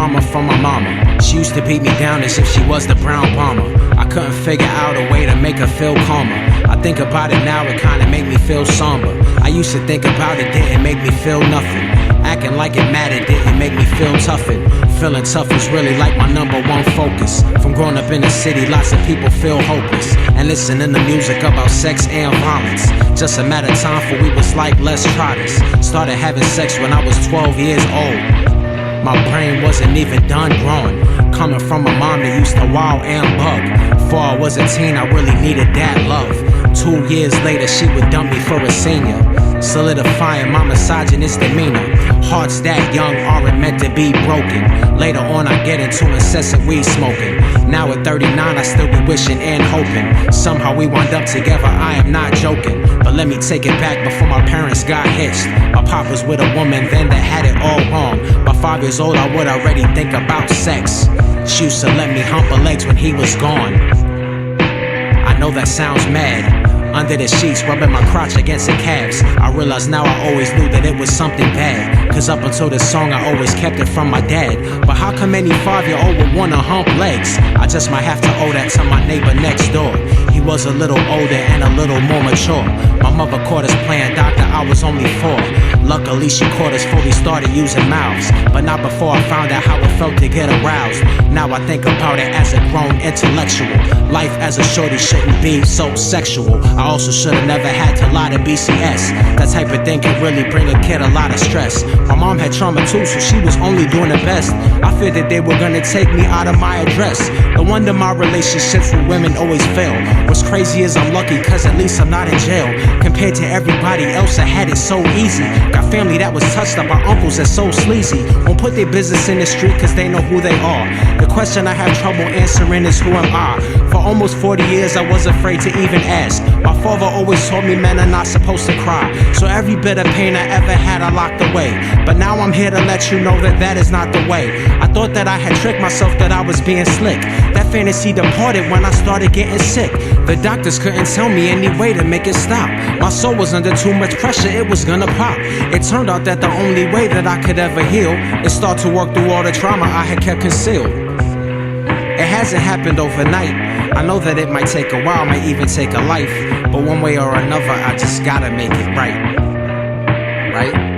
karma from my mama. She used to beat me down as if she was the brown bomber. I couldn't figure out a way to make her feel calmer. I think about it now, it kinda make me feel somber. I used to think about it, didn't make me feel nothing. Acting like it mattered didn't make me feel toughened. Feeling tough is really like my #1 focus. From growing up in the city, lots of people feel hopeless and listening to music about sex and violence. Just a matter of time for we was like, let's try this. Started having sex when I was 12 years old. My brain wasn't even done growing. Coming from a mom that used to wow and bug. Before I was a teen, I really needed that love. 2 years later, she would dump me for a senior, solidifying my misogynist demeanor. Hearts that young aren't meant to be broken. Later on, I get into incessant weed smoking. Now at 39, I still be wishing and hoping. Somehow we wind up together, I am not joking. But let me take it back before my parents got hitched. My pop was with a woman then that had it all wrong. By 5 years old, I would already think about sex. She used to let me hump her legs when he was gone. I know that sounds mad. Under the sheets, rubbing my crotch against the calves. I realize now I always knew that it was something bad. Cause up until this song, I always kept it from my dad. But how come any 5-year-old would wanna hump legs? I just might have to owe that to my neighbor next door. He was a little older and a little more mature. My mother caught us playing doctor, I was only 4. Luckily she caught us before we started using mouths. But not before I found out how it felt to get aroused. Now I think about it as a grown intellectual. Life as a shorty shouldn't be so sexual. I also should've never had to lie to BCS. That type of thing can really bring a kid a lot of stress. My mom had trauma too, so she was only doing her best. I feared that they were gonna take me out of my address. No wonder my relationships with women always fail. What's crazy is I'm lucky cause at least I'm not in jail. Compared to everybody else, I had it so easy. Got family that was touched up by uncles that's so sleazy. Won't put their business in the street cause they know who they are. The question I have trouble answering is who am I? For almost 40 years I was afraid to even ask. My father always told me men are not supposed to cry. So every bit of pain I ever had I locked away. But now I'm here to let you know that that is not the way. I thought that I had tricked myself that I was being slick. That fantasy departed when I started getting sick. The doctors couldn't tell me any way to make it stop. My soul was under too much pressure, it was gonna pop. It turned out that the only way that I could ever heal is start to work through all the trauma I had kept concealed. It hasn't happened overnight. I know that it might take a while, might even take a life. But one way or another, I just gotta make it right. Right?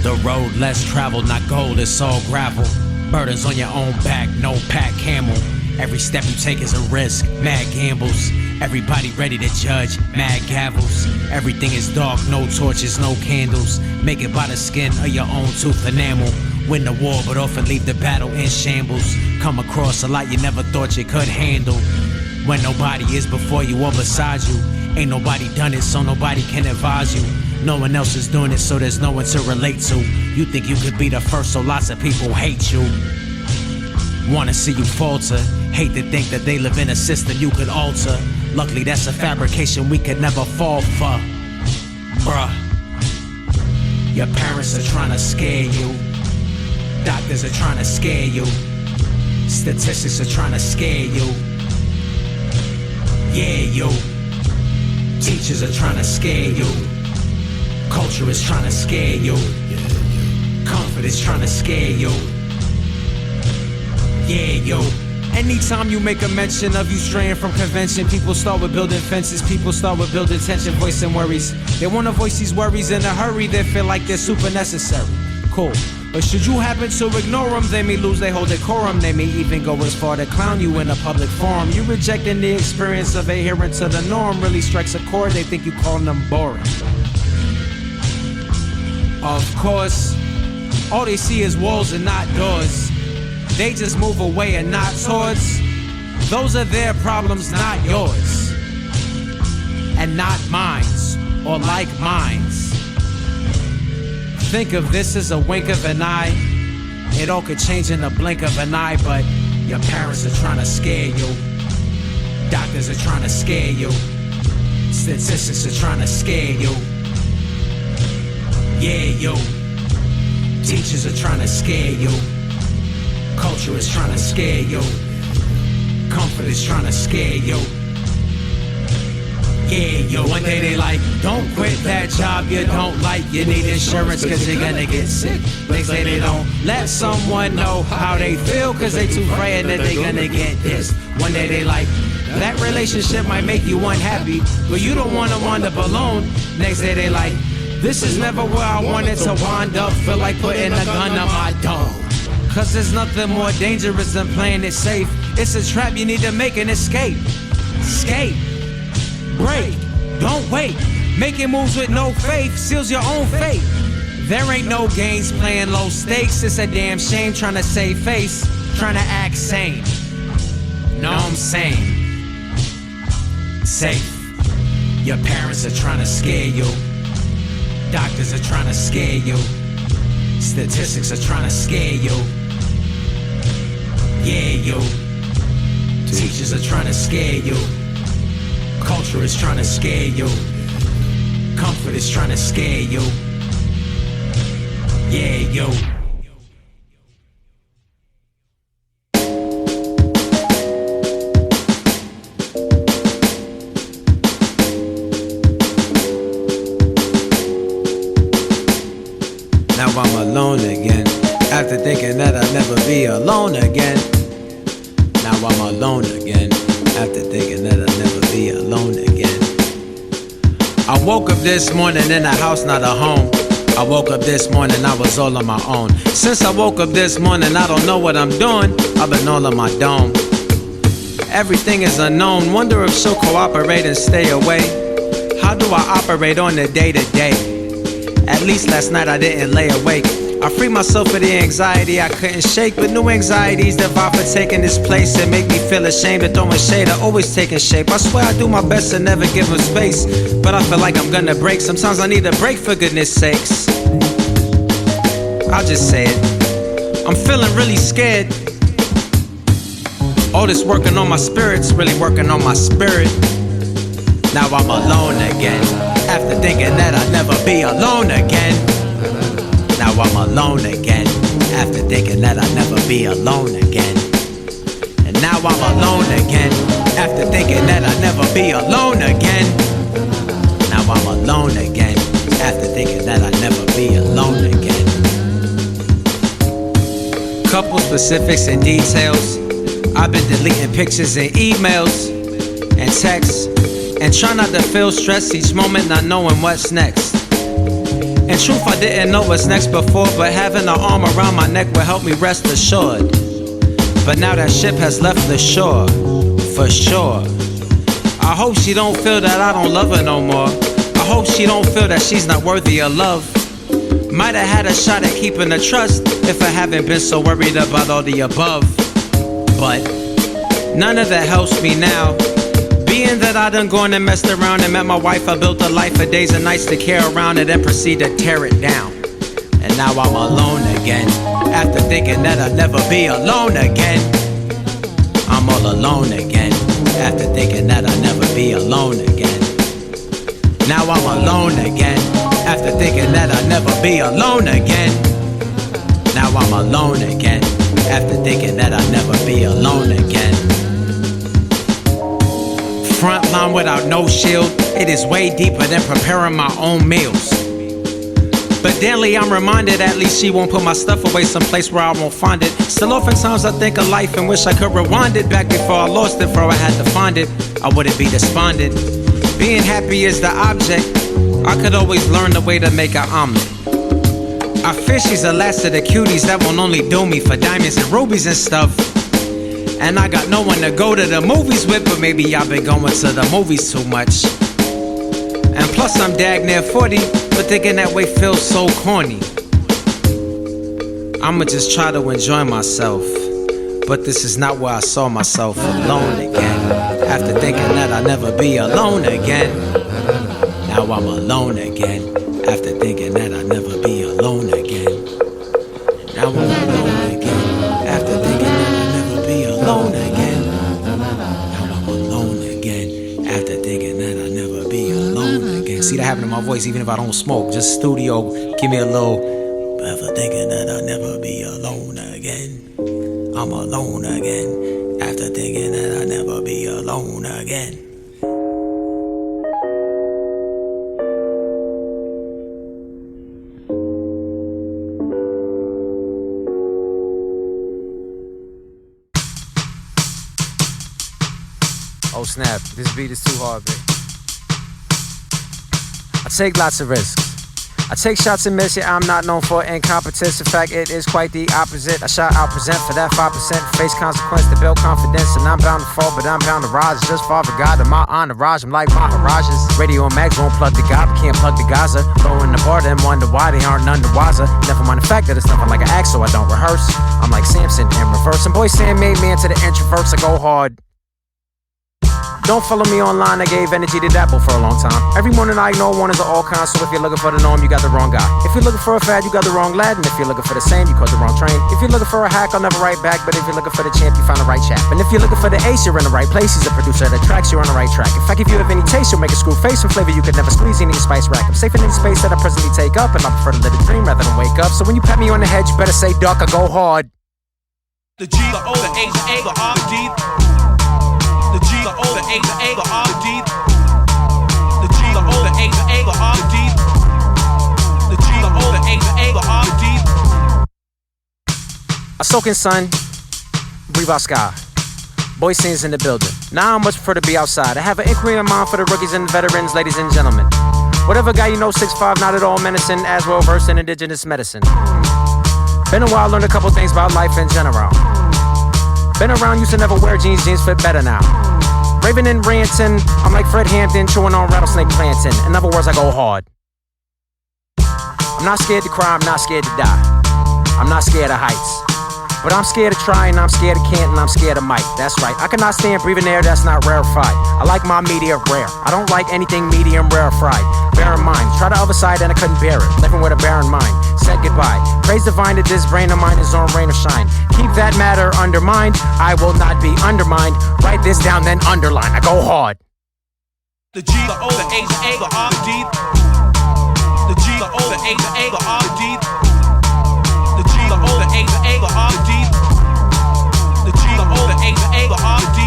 The road less traveled, not gold, it's all gravel. Burdens on your own back, no pack camel. Every step you take is a risk, mad gambles. Everybody ready to judge, mad gavels. Everything is dark, no torches, no candles. Make it by the skin of your own tooth enamel. Win the war, but often leave the battle in shambles. Come across a lot you never thought you could handle. When nobody is before you or beside you. Ain't nobody done it, so nobody can advise you. No one else is doing it, so there's no one to relate to. You think you could be the first, so lots of people hate you. Wanna see you falter. Hate to think that they live in a system you could alter. Luckily that's a fabrication we could never fall for. Bruh. Your parents are trying to scare you. Doctors are trying to scare you. Statistics are trying to scare you. Yeah, you. Teachers are trying to scare you. Culture is trying to scare you. Comfort is trying to scare you. Yeah, yo. Anytime you make a mention of you straying from convention, people start with building fences, people start with building tension, voicing worries. They wanna voice these worries in a hurry, they feel like they're super necessary. Cool. But should you happen to ignore them, they may lose their whole decorum. They may even go as far to clown you in a public forum. You rejecting the experience of adherence to the norm really strikes a chord, they think you calling them boring. Of course, all they see is walls and not doors. They just move away and not towards. Those are their problems, not yours. And not mine's, or like mine's. Think of this as a wink of an eye. It all could change in the blink of an eye, but your parents are trying to scare you. Doctors are trying to scare you. Statistics are trying to scare you. Yeah, yo. Teachers are trying to scare you. Culture is trying to scare you. Comfort is trying to scare you. Yeah, yo. One day they like, don't quit that job you don't like. You need insurance cause you're gonna get sick. Next day they don't let someone know how they feel cause they too afraid that they gonna get this. One day they like, that relationship might make you unhappy, but you don't wanna wind up alone. Next day they like, this is never where I wanted to wind up. Feel like putting a gun on my dome. Cause there's nothing more dangerous than playing it safe. It's a trap, you need to make an escape. Escape. Break. Don't wait. Making moves with no faith seals your own fate. There ain't no games playing low stakes. It's a damn shame trying to save face. Trying to act sane. No, I'm sane. Safe. Your parents are trying to scare you. Doctors are trying to scare you. Statistics are trying to scare you. Yeah, yo. Teachers are trying to scare you. Culture is trying to scare you. Comfort is trying to scare you. Yeah, yo. Now I'm alone again. After thinking that I'd never be alone again. Now I'm alone again. After thinking that I'd never be alone again. I woke up this morning in a house, not a home. I woke up this morning, I was all on my own. Since I woke up this morning, I don't know what I'm doing. I've been all on my dome. Everything is unknown. Wonder if she'll cooperate and stay away. How do I operate on the day-to-day? At least last night I didn't lay awake. I freed myself of the anxiety I couldn't shake. But new anxieties that vie for taking this place and make me feel ashamed of throwing shade are always taking shape. I swear I do my best to never give them space, but I feel like I'm gonna break. Sometimes I need a break for goodness sakes. I'll just say it, I'm feeling really scared. All this working on my spirit's really working on my spirit. Now I'm alone again. After thinking that I'd never be alone again. Now I'm alone again. After thinking that I'd never be alone again. And now I'm alone again. After thinking that I'd never be alone again. Now I'm alone again. After thinking that I'd never be alone again. Couple specifics and details. I've been deleting pictures and emails and texts, and try not to feel stressed each moment, not knowing what's next. In truth, I didn't know what's next before, but having an arm around my neck will help me rest assured. But now that ship has left the shore, for sure. I hope she don't feel that I don't love her no more. I hope she don't feel that she's not worthy of love. Might have had a shot at keeping the trust if I haven't been so worried about all the above. But none of that helps me now. Being that I done gone and messed around and met my wife, I built a life of days and nights to care around it and proceed to tear it down. And now I'm alone again. After thinking that I'd never be alone again. I'm all alone again. After thinking that I'd never be alone again. Now I'm alone again. After thinking that I'd never be alone again. Now I'm alone again. After thinking that I'd never be alone again. Front line without no shield. It is way deeper than preparing my own meals. But daily I'm reminded at least she won't put my stuff away someplace where I won't find it. Still oftentimes I think of life and wish I could rewind it back before I lost it, before I had to find it. I wouldn't be despondent. Being happy is the object. I could always learn the way to make an omelet. I fear she's the last of the cuties that won't only do me for diamonds and rubies and stuff. And I got no one to go to the movies with, but maybe I've been going to the movies too much. And plus I'm dag near 40, but thinking that way feels so corny. I'ma just try to enjoy myself, but this is not where I saw myself alone again. After thinking that I'd never be alone again. Now I'm alone again. After thinking that I'd never be alone again. Now I'm alone again. After thinking that I'd never be alone again. Now I'm alone again. After thinking that I'd never be my voice even if I don't smoke. Just studio, give me a little. Ever thinking that I'll never be alone again. I'm alone again. After thinking that I'll never be alone again. Oh snap, this beat is too hard, babe. I take lots of risks. I take shots and miss, yeah, I'm not known for incompetence. In fact, it is quite the opposite. I shot out present for that 5%. Face consequence to build confidence. And I'm bound to fall, but I'm bound to rise. Just Father God and my entourage. I'm like Maharajas. Radio and mags won't plug the God, but can't plug the Gaza. Throwing the bar, then wonder why they aren't none the wiser. Never mind the fact that it's nothing like an act, so I don't rehearse. I'm like Samson in reverse. And boy, Sam made me into the introverts. I go hard. Don't follow me online, I gave energy to dabble for a long time. Every morning I ignore one is of all kinds, so if you're looking for the norm, you got the wrong guy. If you're looking for a fad, you got the wrong lad. And if you're looking for the same, you caught the wrong train. If you're looking for a hack, I'll never write back. But if you're looking for the champ, you found the right chap. And if you're looking for the ace, you're in the right place. He's a producer that tracks, you're on the right track. In fact, if you have any taste, you'll make a screw face and flavor you could never squeeze in any spice rack. I'm safe in any space that I presently take up, and I prefer to live a dream rather than wake up. So when you pat me on the head, you better say duck or go hard. The G, the O, the H, the A, the R, the D. The G, the O, the H, the A, the R, the D. The G, the O, the H, the A, the R, the D. The G, the O, the H, the A, the R, the D. I soak in sun, breathe out sky. Boy scenes in the building. Now I much prefer to be outside. I have an inquiry in mind for the rookies and the veterans, ladies and gentlemen. Whatever guy you know, 6'5", not at all menacing, as well versed in indigenous medicine. Been a while, learned a couple things about life in general. Been around, used to never wear jeans, jeans fit better now. Raving and ranting, I'm like Fred Hampton, chewing on rattlesnake planting. In other words, I go hard. I'm not scared to cry, I'm not scared to die. I'm not scared of heights. But I'm scared of trying, I'm scared of can't, and I'm scared of might. That's right, I cannot stand breathing air that's not rarefied. I like my media rare. I don't like anything medium rarefied. Bear in mind, try the other side and I couldn't bear it. Living with a barren mind, said goodbye. Praise divine that this brain of mine is on rain or shine. Keep that matter undermined, I will not be undermined. Write this down, then underline, I go hard. The G, the O, the H, the A, the R, the D. The G, the O, the H, the A, the R, the D. The G, the O, the H, the A, the R, the D. The G, the O, the H, the A, the R, the D.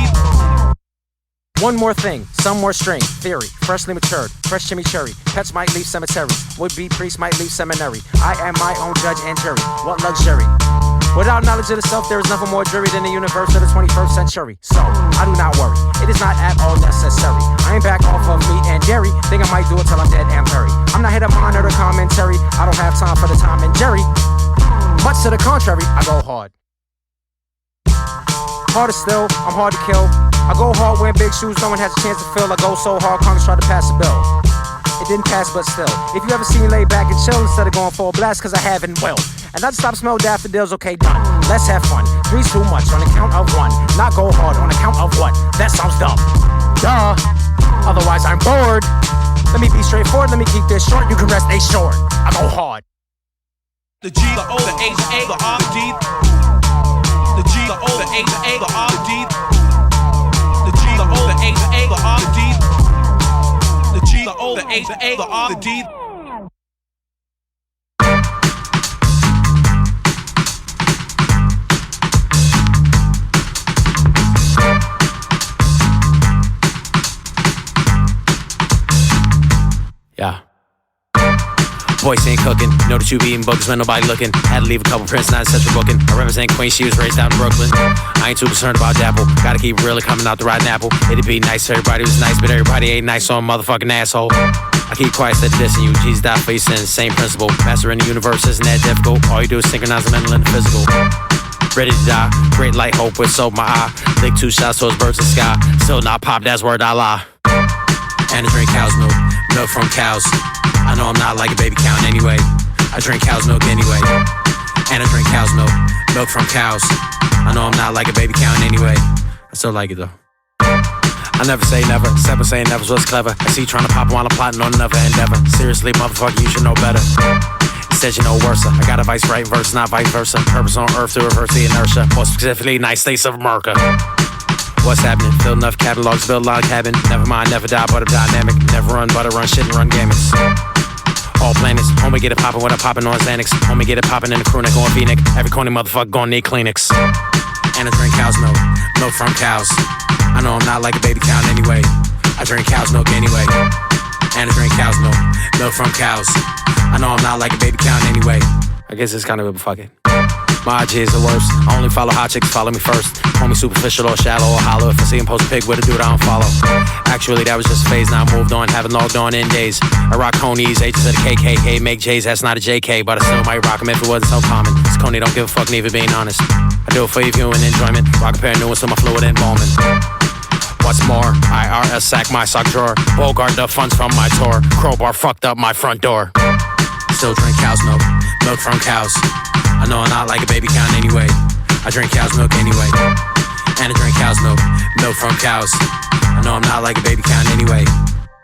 One more thing, some more string, theory, freshly matured, fresh chimichurri. Pets might leave cemeteries, would-be priests might leave seminary. I am my own judge and jury, what luxury. Without knowledge of the self, there is nothing more dreary than the universe of the 21st century. So, I do not worry, it is not at all necessary. I ain't back off of meat and dairy, think I might do it till I'm dead and buried. I'm not here to monitor commentary, I don't have time for the Tom and Jerry. Much to the contrary, I go hard. Harder still, I'm hard to kill. I go hard wearing big shoes, no one has a chance to fill. I go so hard, Congress tried to pass a bill. It didn't pass, but still. If you ever see me lay back and chill instead of going full blast, cause I haven't will. And I just stop smell daffodils, okay, done. Let's have fun. Three's too much on account of one. Not go hard on account of what? That sounds dumb. Duh. Otherwise I'm bored. Let me be straightforward, let me keep this short. You can rest assured. I go hard. The G, the O, the H, the A, the R, the D. The G, the O, the H, the A, the R, the D. The G, the O, the H, the A, the R, the D. The G, the O, the H, the A, the R, the D. Yeah. Voice ain't cooking, know that you be eating buggers when nobody looking. Had to leave a couple prints, not essential booking. I represent Queen, she was raised out in Brooklyn. I ain't too concerned about Dapple, gotta keep really coming out the rotten apple. It'd be nice, everybody was nice, but everybody ain't nice, so I'm a motherfucking asshole. I keep quiet, said dissing you, Jesus died for your sins, same principle. Master in the universe isn't that difficult, all you do is synchronize the mental and the physical. Ready to die, great light hope with soap my eye. Lick 2 shots towards birds in the sky, still not pop, that's word I lie. And I drink cow's milk, milk from cows. I know I'm not like a baby cow anyway. I drink cow's milk anyway. And I drink cow's milk, milk from cows. I know I'm not like a baby cow anyway. I still like it though. I never say never, except for saying never's what's clever. I see you trying to pop while I'm plotting on another endeavor. Seriously, motherfucker, you should know better. Instead you know worse. I got a vice right verse, not vice versa. Purpose on earth to reverse the inertia. More specifically, United States of America. What's happening? Fill enough catalogs, build log cabin. Never mind, never die, but I'm dynamic. Never run, but I run shit and run gamuts. All planets, homie get it poppin' when I'm poppin' on Xanax. Homie get it poppin' in the crew neck on V-neck. Every corny motherfucker gon' need Kleenex. And I drink cow's milk, milk from cows. I know I'm not like a baby cow anyway. I drink cow's milk anyway. And I drink cow's milk, milk from cows. I know I'm not like a baby cow anyway. I guess it's kind of a fuck it. My IG is the worst. I only follow hot chicks, follow me first. Homie superficial or shallow or hollow. If I see him post a pic with a dude I don't follow. Actually, that was just a phase, now I moved on. Haven't logged on in days. I rock Coney's, H's of the KKK. Make J's, that's not a JK. But I still might rock him if it wasn't so common. This Coney don't give a fuck, neither being honest. I do it for your viewing enjoyment. Rock a pair of new ones to my fluid embalming. What's more, IRS sack my sock drawer. Bogart the funds from my tour. Crowbar fucked up my front door. Still drink cow's milk, milk from cows. I know I'm not like a baby cow anyway. I drink cow's milk anyway. And I drink cow's milk, milk from cows. I know I'm not like a baby cow anyway.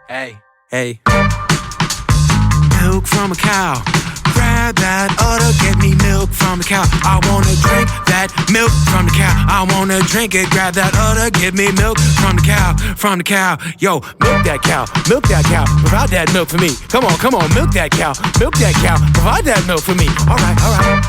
Hey, hey. Milk from a cow. Grab that udder, get me milk from the cow. I wanna drink that milk from the cow. I wanna drink it, grab that udder, get me milk from the cow, from the cow. Yo, milk that cow, provide that milk for me. Come on, milk that cow, provide that milk for me. All right, all right.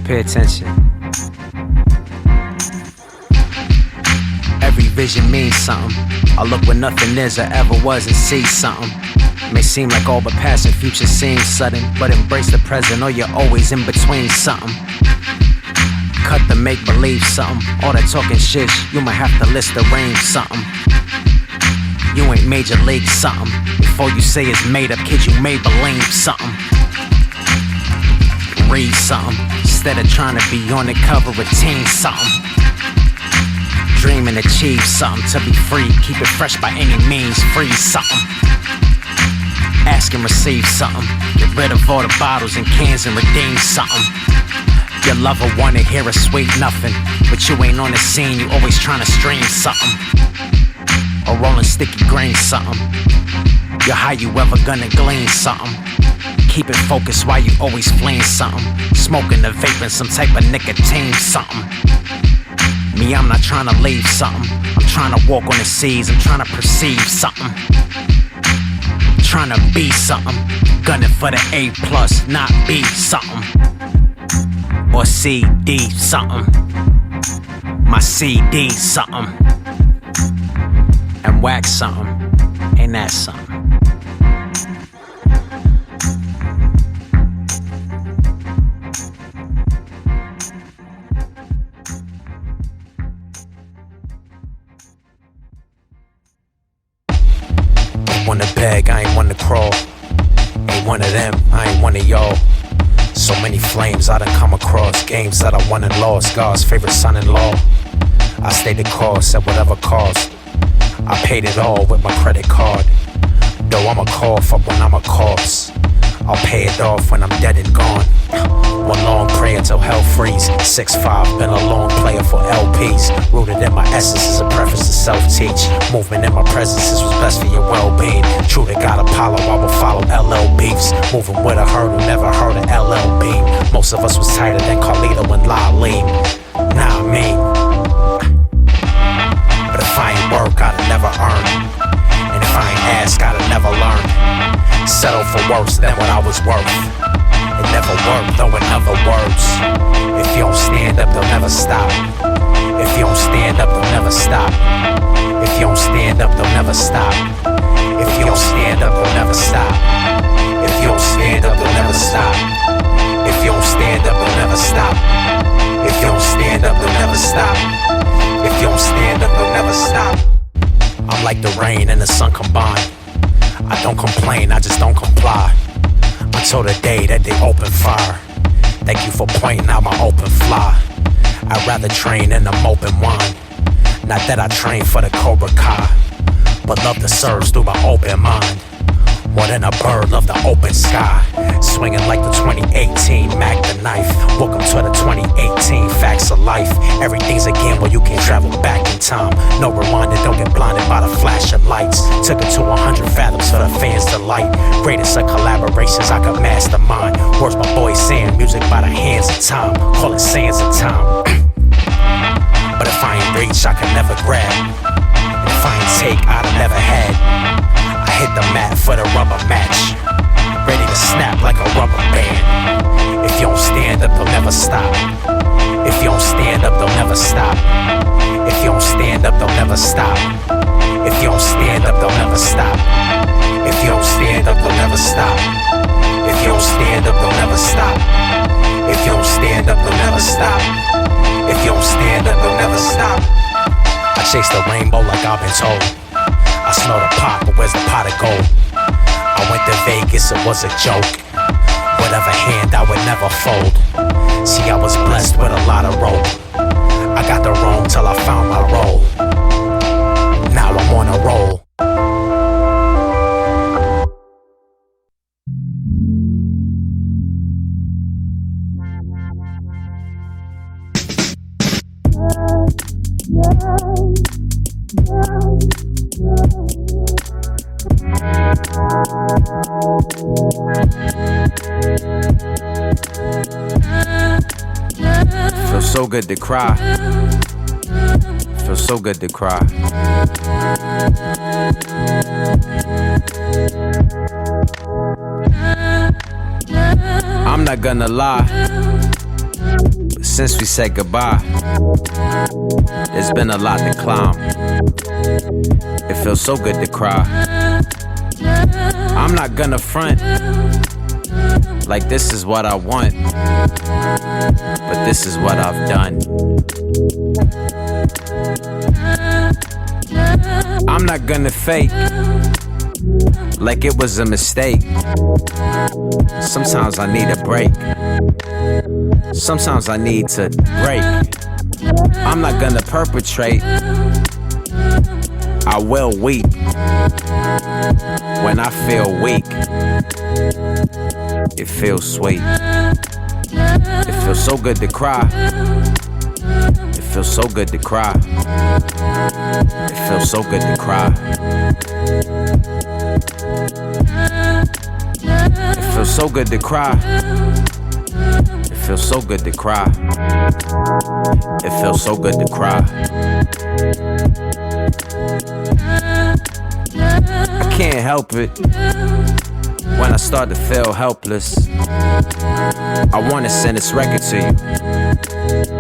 Pay attention. Every vision means something. I look where nothing is or ever was and see something. May seem like all but past and future seems sudden, but embrace the present or you're always in between something. Cut the make-believe something. All that talking shit, you might have to list the range something. You ain't major league something. Before you say it's made up, kid, you may believe something. Read something instead of trying to be on the cover of Teen something. Dream and achieve something to be free. Keep it fresh by any means. Freeze something. Ask and receive something. Get rid of all the bottles and cans and redeem something. Your lover wanna hear a sweet nothing, but you ain't on the scene. You always trying to stream something or rolling sticky green something. You're how you ever gonna glean something. Keep it focused while you always fleeing something. Smoking the vaping, some type of nicotine something. Me, I'm not trying to leave something. I'm trying to walk on the seas. I'm trying to perceive something. Trying to be something. Gunning for the A+, not B something. Or CD something. My CD something. And wax something. Ain't that something? One to beg, I ain't one to crawl. Ain't one of them, I ain't one of y'all. So many flames I done come across. Games that I won and lost. God's favorite son-in-law. I stayed the course at whatever cost. I paid it all with my credit card. Though I'm a cough up when I'm a corpse. I'll pay it off when I'm dead and gone. One long prayer till hell freeze. 6'5", been a long player for LPs. Rooted in my essence is a preface to self-teach. Movement in my presence is what's best for your well-being. True to God Apollo, I will follow LL Beefs. Moving with a hurdle, never heard of LL Beam. Most of us was tighter than Carlito and Laleen. Nah, me. But if I ain't work, I'd never earn. And if I ain't ask, I'd never learn. Settle for worse than what I was worth. It never worked, though in other words. If you don't stand up, they'll never stop. If you don't stand up, they'll never stop. If you don't stand up, they'll never stop. If you don't stand up, they'll never stop. If you don't stand up, they'll never stop. If you don't stand up, they'll never stop. If you don't stand up, they'll never stop. If you don't stand up, they'll never stop. I'm like the rain and the sun combined. I don't complain, I just don't comply. Until the day that they open fire. Thank you for pointing out my open fly. I'd rather train in the moping wine. Not that I train for the Cobra Kai, but love the surge through my open mind. More than a bird, love the open sky. Swinging like the 2018 Mac the knife. Welcome to the 2018 facts of life. Everything's again where you can travel back in time. No rewinding, don't get blinded by the flash of lights. Took it to 100 fathoms for the fans' delight. Greatest of collaborations I could mastermind. Words my boy saying, music by the hands of time. Call it sands of time. But if I ain't reach, I could never grab. And if I ain't take, I'd have never had. I hit the mat for the rubber match. Ready to snap like a rubber band. If you don't stand up, they'll never stop. If you don't stand up, they'll never stop. If you don't stand up, they'll never stop. If you don't stand up, they'll never stop. If you don't stand up, they'll never stop. If you don't stand up, they'll never stop. If you don't stand up, they'll never stop. If you don't stand up, they'll never stop. I chase the rainbow like I've been told. I smell the pot, but where's the pot of gold? I went to Vegas, it was a joke. Whatever hand I would never fold. See, I was blessed with a lot of rope. I got the wrong till I found my role. Now I'm on a roll. Feels so good to cry. Feels so good to cry. I'm not gonna lie, but since we said goodbye, there's been a lot to climb. It feels so good to cry. I'm not gonna front like this is what I want, but this is what I've done. I'm not gonna fake like it was a mistake. Sometimes I need a break. Sometimes I need to break. I'm not gonna perpetrate. I will weep when I feel weak. It feels sweet. It feels so good to cry. It feels so good to cry. It feels so good to cry. It feels so good to cry. It feels so good to cry. It feels so good to cry. I can't help it when I start to feel helpless. I wanna send this record to you,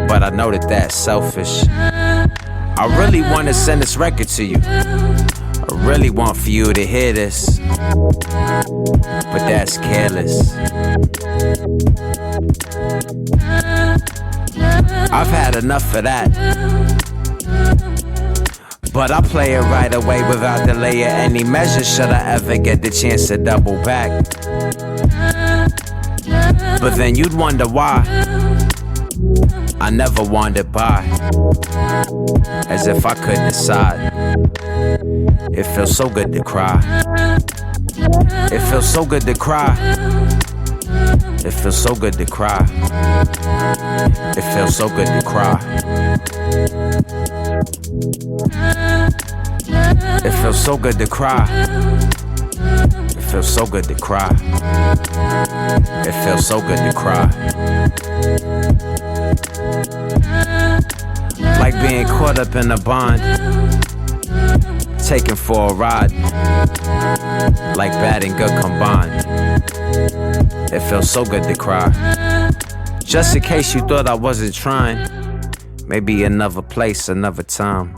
but I know that that's selfish. I really wanna send this record to you. I really want for you to hear this, but that's careless. I've had enough of that, but I play it right away without delay or any measure. Should I ever get the chance to double back? But then you'd wonder why I never wandered by, as if I couldn't decide. It feels so good to cry. It feels so good to cry. It feels so good to cry. It feels so good to cry. It feels so good to cry. It feels so good to cry. It feels so good to cry. Like being caught up in a bond, taken for a ride, like bad and good combined. It feels so good to cry. Just in case you thought I wasn't trying, maybe another place, another time.